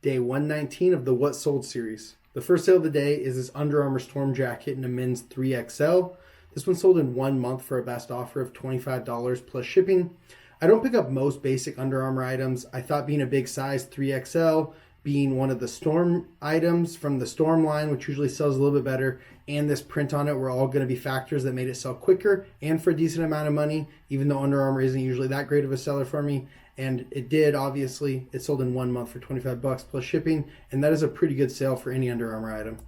day 119 of the What Sold series. The first sale of the day is this Under Armour Storm Jacket in a men's 3XL. This one sold in 1 month for a best offer of $25 plus shipping. I don't pick up most basic Under Armour items. I thought being a big size 3XL, being one of the Storm items from the Storm line, which usually sells a little bit better, and this print on it were all going to be factors that made it sell quicker and for a decent amount of money, even though Under Armour isn't usually that great of a seller for me. And it did, obviously. It sold in 1 month for $25 plus shipping, and that is a pretty good sale for any Under Armour item.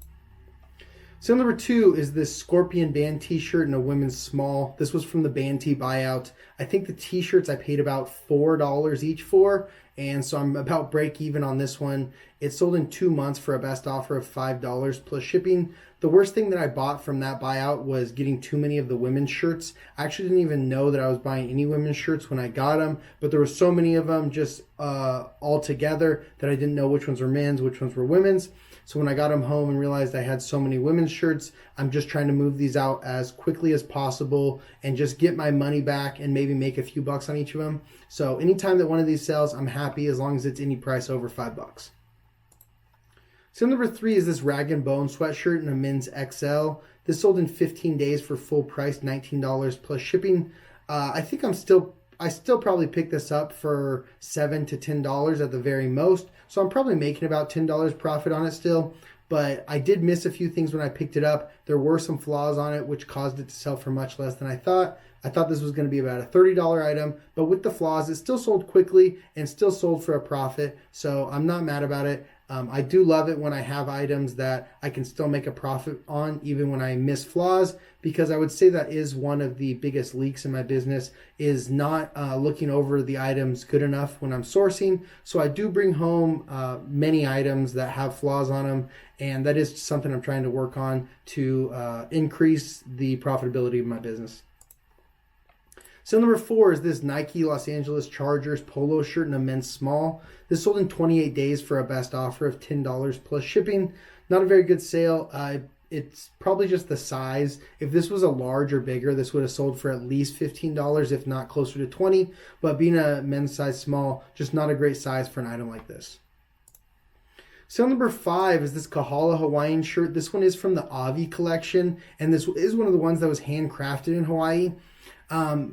Sale number 2 is this Scorpion band t-shirt in a women's small. This was from the Band Tee buyout. I think the t-shirts I paid about $4 each for, and so I'm about break even on this one. It sold in 2 months for a best offer of $5 plus shipping. The worst thing that I bought from that buyout was getting too many of the women's shirts. I actually didn't even know that I was buying any women's shirts when I got them, but there were so many of them just all together that I didn't know which ones were men's, which ones were women's. So when I got them home and realized I had so many women's shirts, I'm just trying to move these out as quickly as possible and just get my money back and maybe make a few bucks on each of them. So anytime that one of these sells, I'm happy as long as it's any price over $5. Sale number 3 is this Rag & Bone sweatshirt in a men's XL. This sold in 15 days for full price, $19 plus shipping. I think I still probably pick this up for $7 to $10 at the very most. So I'm probably making about $10 profit on it still. But I did miss a few things when I picked it up. There were some flaws on it, which caused it to sell for much less than I thought. I thought this was going to be about a $30 item, but with the flaws, it still sold quickly and still sold for a profit. So I'm not mad about it. I do love it when I have items that I can still make a profit on, even when I miss flaws, because I would say that is one of the biggest leaks in my business, is not looking over the items good enough when I'm sourcing. So I do bring home many items that have flaws on them, and that is something I'm trying to work on to increase the profitability of my business. Sale number 4 is this Nike Los Angeles Chargers polo shirt in a men's small. This sold in 28 days for a best offer of $10 plus shipping. Not a very good sale. It's probably just the size. If this was a large or bigger, this would have sold for at least $15, if not closer to $20. But being a men's size small, just not a great size for an item like this. Sale number 5 is this Kahala Hawaiian shirt. This one is from the Avi collection, and this is one of the ones that was handcrafted in Hawaii.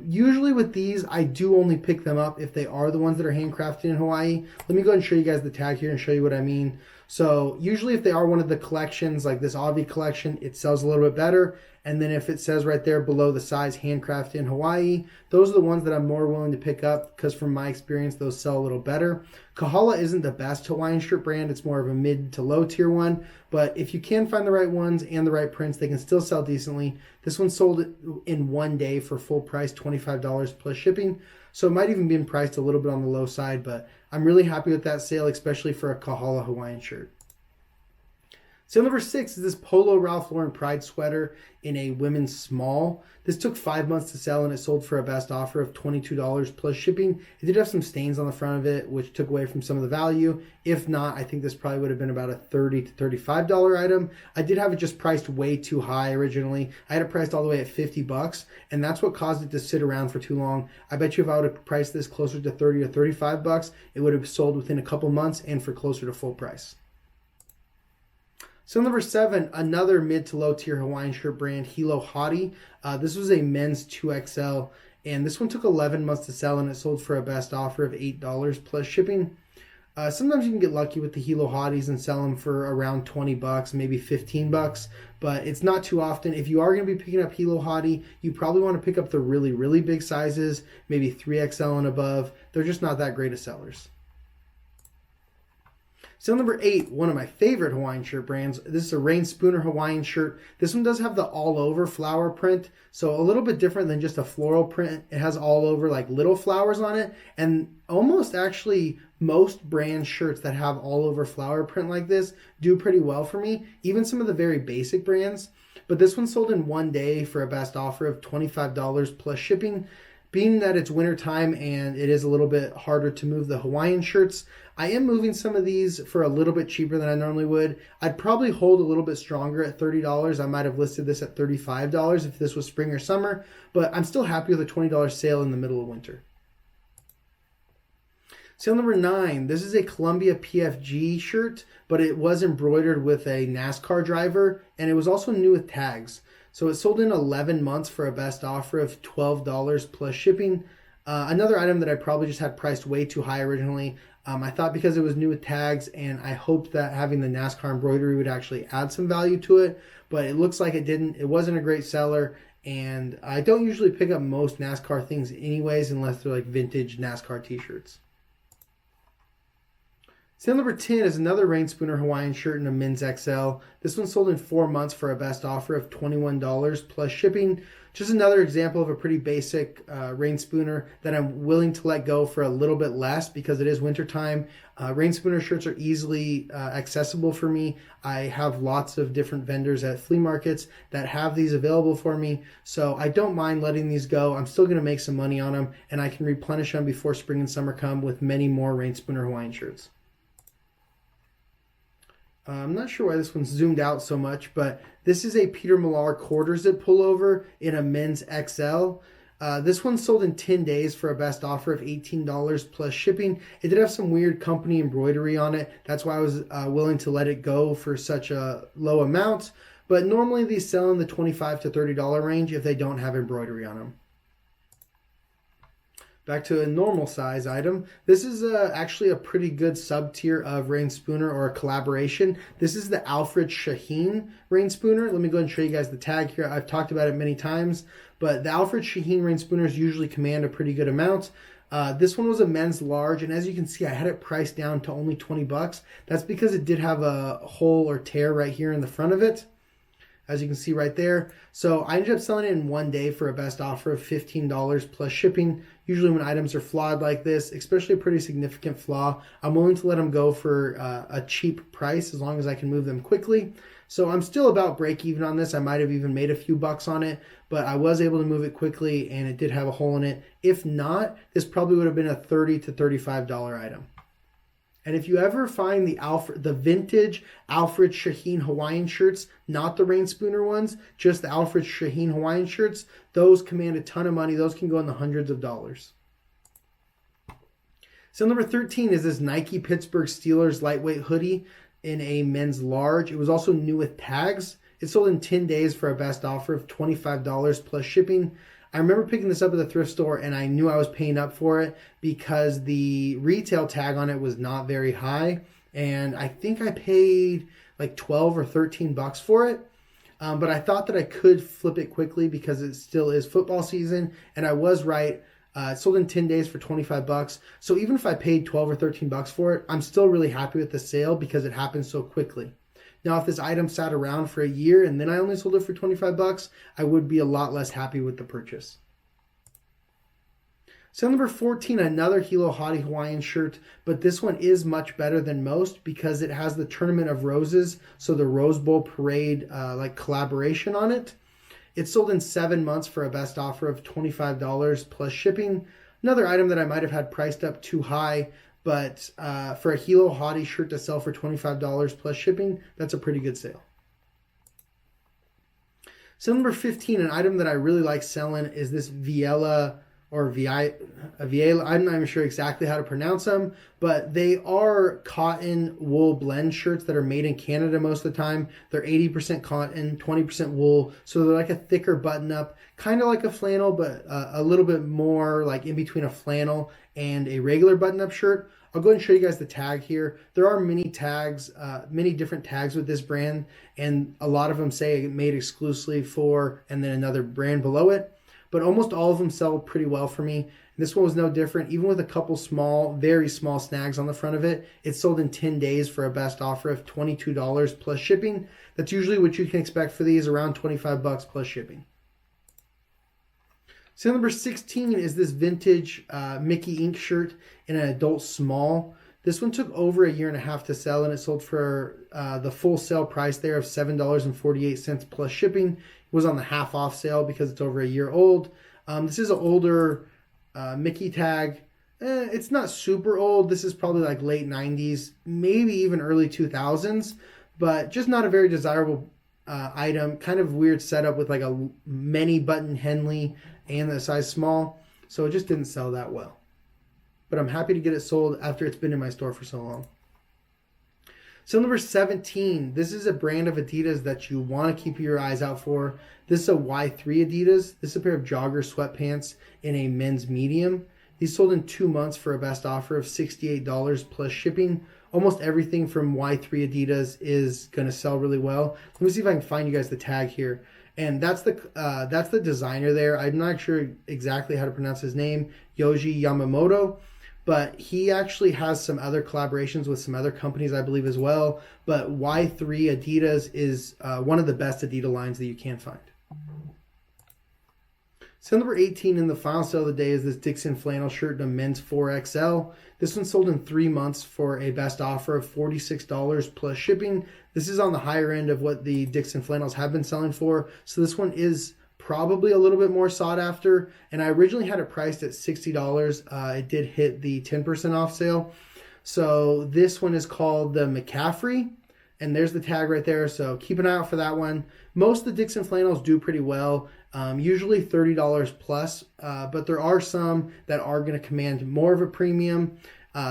Usually with these, I do only pick them up if they are the ones that are handcrafted in Hawaii. Let me go ahead and show you guys the tag here and show you what I mean. So usually if they are one of the collections, like this Avi collection, it sells a little bit better. And then if it says right there below the size handcrafted in Hawaii, those are the ones that I'm more willing to pick up because from my experience, those sell a little better. Kahala isn't the best Hawaiian shirt brand. It's more of a mid to low tier one. But if you can find the right ones and the right prints, they can still sell decently. This one sold in 1 day for full price, $25 plus shipping. So it might even be priced a little bit on the low side, but I'm really happy with that sale, especially for a Kahala Hawaiian shirt. Sale number 6 is this Polo Ralph Lauren Pride sweater in a women's small. This took 5 months to sell and it sold for a best offer of $22 plus shipping. It did have some stains on the front of it, which took away from some of the value. If not, I think this probably would have been about a $30 to $35 item. I did have it just priced way too high originally. I had it priced all the way at $50, and that's what caused it to sit around for too long. I bet you if I would have priced this closer to $30 or $35, it would have sold within a couple months and for closer to full price. Sale number 7, another mid to low tier Hawaiian shirt brand, Hilo Hottie. This was a men's 2XL, and this one took 11 months to sell, and it sold for a best offer of $8 plus shipping. Sometimes you can get lucky with the Hilo Hotties and sell them for around $20, maybe $15, but it's not too often. If you are going to be picking up Hilo Hottie, you probably want to pick up the really, really big sizes, maybe 3XL and above. They're just not that great of sellers. Sale number 8, one of my favorite Hawaiian shirt brands. This is a Rain Spooner Hawaiian shirt. This one does have the all over flower print, so a little bit different than just a floral print. It has all over like little flowers on it, and almost actually most brand shirts that have all over flower print like this do pretty well for me, even some of the very basic brands. But this one sold in 1 day for a best offer of $25 plus shipping. Being that it's wintertime and it is a little bit harder to move the Hawaiian shirts, I am moving some of these for a little bit cheaper than I normally would. I'd probably hold a little bit stronger at $30. I might have listed this at $35 if this was spring or summer, but I'm still happy with a $20 sale in the middle of winter. Sale number 9. This is a Columbia PFG shirt, but it was embroidered with a NASCAR driver, and it was also new with tags. So it sold in 11 months for a best offer of $12 plus shipping. Another item that I probably just had priced way too high originally. I thought because it was new with tags, and I hoped that having the NASCAR embroidery would actually add some value to it, but it looks like it didn't. It wasn't a great seller, and I don't usually pick up most NASCAR things anyways unless they're like vintage NASCAR t-shirts. Sale number 10 is another Rain Spooner Hawaiian shirt in a men's XL. This one sold in 4 months for a best offer of $21 plus shipping. Just another example of a pretty basic Rain Spooner that I'm willing to let go for a little bit less because it is wintertime. Rain Spooner shirts are easily accessible for me. I have lots of different vendors at flea markets that have these available for me. So I don't mind letting these go. I'm still going to make some money on them, and I can replenish them before spring and summer come with many more Rain Spooner Hawaiian shirts. I'm not sure why this one's zoomed out so much, but this is a Peter Millar quarter zip pullover in a men's XL. This one sold in 10 days for a best offer of $18 plus shipping. It did have some weird company embroidery on it. That's why I was willing to let it go for such a low amount. But normally these sell in the $25 to $30 range if they don't have embroidery on them. Back to a normal size item. This is actually a pretty good sub-tier of Rain Spooner or a collaboration. This is the Alfred Shaheen Rain Spooner. Let me go ahead and show you guys the tag here. I've talked about it many times, but the Alfred Shaheen Rain Spooners usually command a pretty good amount. This one was a men's large, and as you can see, I had it priced down to only 20 bucks. That's because it did have a hole or tear right here in the front of it, as you can see right there. So I ended up selling it in 1 day for a best offer of $15 plus shipping. Usually when items are flawed like this, especially a pretty significant flaw, I'm willing to let them go for a cheap price as long as I can move them quickly. So I'm still about break even on this. I might have even made a few bucks on it, but I was able to move it quickly, and it did have a hole in it. If not, this probably would have been a $30 to $35 item. And if you ever find the vintage Alfred Shaheen Hawaiian shirts, not the Rain Spooner ones, just the Alfred Shaheen Hawaiian shirts, those command a ton of money. Those can go in the hundreds of dollars. So number 13 is this Nike Pittsburgh Steelers lightweight hoodie in a men's large. It was also new with tags. It sold in 10 days for a best offer of $25 plus shipping. I remember picking this up at the thrift store, and I knew I was paying up for it because the retail tag on it was not very high. And I think I paid like 12 or 13 bucks for it. But I thought that I could flip it quickly because it still is football season. And I was right. It sold in 10 days for 25 bucks. So even if I paid 12 or 13 bucks for it, I'm still really happy with the sale because it happened so quickly. Now, if this item sat around for a year and then I only sold it for 25 bucks, I would be a lot less happy with the purchase. So number 14, another Hilo Hottie Hawaiian shirt, but this one is much better than most because it has the Tournament of Roses, so the Rose Bowl parade like collaboration on it. It sold in 7 months for a best offer of $25 plus shipping. Another item that I might have had priced up too high, but for a Hilo Hottie shirt to sell for $25 plus shipping, that's a pretty good sale. So number 15, an item that I really like selling is this Viela or Viela. I'm not even sure exactly how to pronounce them, but they are cotton wool blend shirts that are made in Canada most of the time. They're 80% cotton, 20% wool, so they're like a thicker button up, kind of like a flannel, but a little bit more like in between a flannel and a regular button up shirt. I'll go ahead and show you guys the tag here. There are many tags, many different tags with this brand, and a lot of them say made exclusively for, and then another brand below it. But almost all of them sell pretty well for me. This one was no different. Even with a couple small, very small snags on the front of it, it sold in 10 days for a best offer of $22 plus shipping. That's usually what you can expect for these, around 25 bucks plus shipping. So number 16 is this vintage Mickey Ink shirt in an adult small. This one took over a year and a half to sell, and it sold for the full sale price there of $7.48 plus shipping. It was on the half off sale because it's over a year old. This is an older Mickey tag. It's not super old. This is probably like late 90s, maybe even early 2000s, but just not a very desirable item. Kind of weird setup with like a many button Henley and the size small. So it just didn't sell that well. but I'm happy to get it sold after it's been in my store for so long. So number 17, this is a brand of Adidas that you want to keep your eyes out for. This is a Y3 Adidas. This is a pair of jogger sweatpants in a men's medium. These sold in 2 months for a best offer of $68 plus shipping. Almost everything from Y3 Adidas is going to sell really well. Let me see if I can find you guys the tag here. And that's the designer there. I'm not sure exactly how to pronounce his name, Yoji Yamamoto. But he actually has some other collaborations with some other companies, I believe, as well. But Y3 Adidas is one of the best Adidas lines that you can find. So number 18 in the final sale of the day is this Dixon flannel shirt in a men's 4XL. This one sold in 3 months for a best offer of $46 plus shipping. This is on the higher end of what the Dixon flannels have been selling for. So this one is probably a little bit more sought after. And I originally had it priced at $60. It did hit the 10% off sale. So this one is called the McCaffrey. And there's the tag right there. So keep an eye out for that one. Most of the Dixon flannels do pretty well. Usually $30 plus. But there are some that are going to command more of a premium.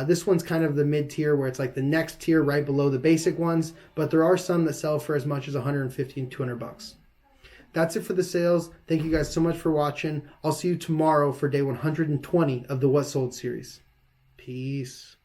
This one's kind of the mid-tier where it's like the next tier right below the basic ones. But there are some that sell for as much as $150 and $200. That's it for the sales. Thank you guys so much for watching. I'll see you tomorrow for day 120 of the What Sold series. Peace.